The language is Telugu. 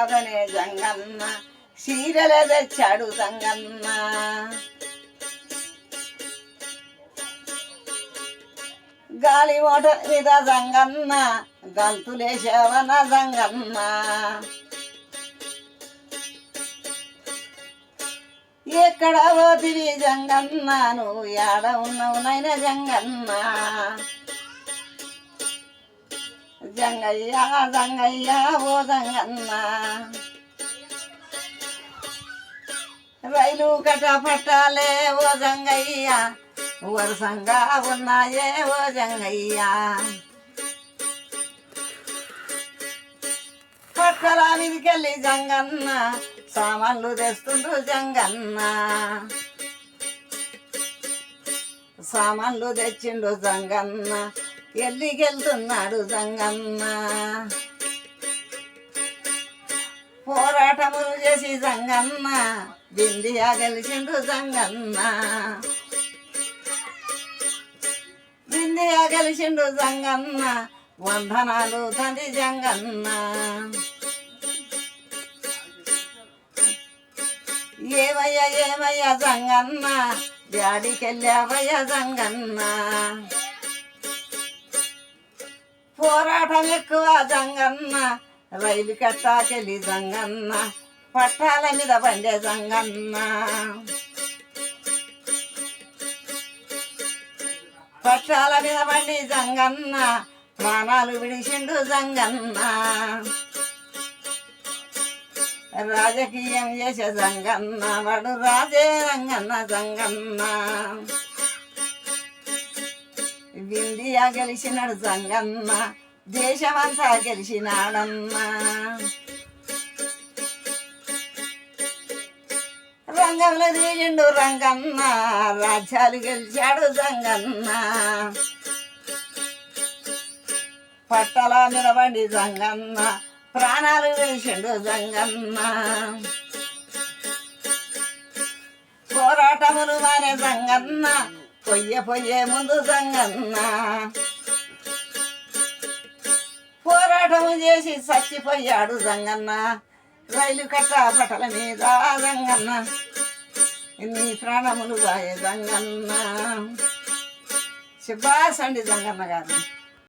కాదనే జంగన్న చీరలే తెచ్చాడు జంగన్న గాలి ఓట మీద జంగన్న గంతులేసేవన జంగన్న ఎక్కడ పోతివి జంగన్న నువ్వు ఏడ ఉన్నావు నైనా జంగన్న జంగయ్య జంగయ్య ఓ జంగన్న రైలు కట పట్టాలే ఓ జంగయ్య వరుసంగా ఉన్నాయే ఓ జంగయ్య పక్కల మీదికెళ్ళి జంగన్న సామాన్లు తెస్తుండ్రు జంగన్న సామాన్లు తెచ్చిండు జంగన్న ఎల్లికెళ్తున్నాడు జంగన్న పోరాటములు చేసి జంగన్న బిందియా గెలిచిండు జంగన్న బిందియా గెలిచిండు జంగన్న వందనాలు తండ్రి జంగన్న ఏమయ్యా జంగన్న డాడీకెళ్ళావయ్యా జంగన్న పోరాటం ఎక్కువ జంగన్న రైలు కట్టాకెళ్ళి జంగన్న పట్టాల మీద బండే జంగన్న పట్టాల మీద బండి జంగన్న ప్రాణాలు విడిచిండు జంగన్న రాజకీయం చేసే జంగన్న వాడు రాజే రంగన్న జంగన్న ఇండియా గెలిచినాడు జంగన్న దేశమంతా గెలిచినాడన్నా రంగంలో దిగిండు రంగన్న రాజ్యాలు గెలిచాడు జంగన్న పట్టల నిలబండి జంగన్న ప్రాణాలు గెలిచిండు జంగన్న పోరాటములు మానే జంగన్న పొయ్యే ముందు జంగన్న పోరాటము చేసి చచ్చిపోయాడు జంగన్న రైలు కట్ట పటల మీద జంగన్న నీ ప్రాణములు బాయే జంగన్న శుభాష్ అండి జంగన్న గారు.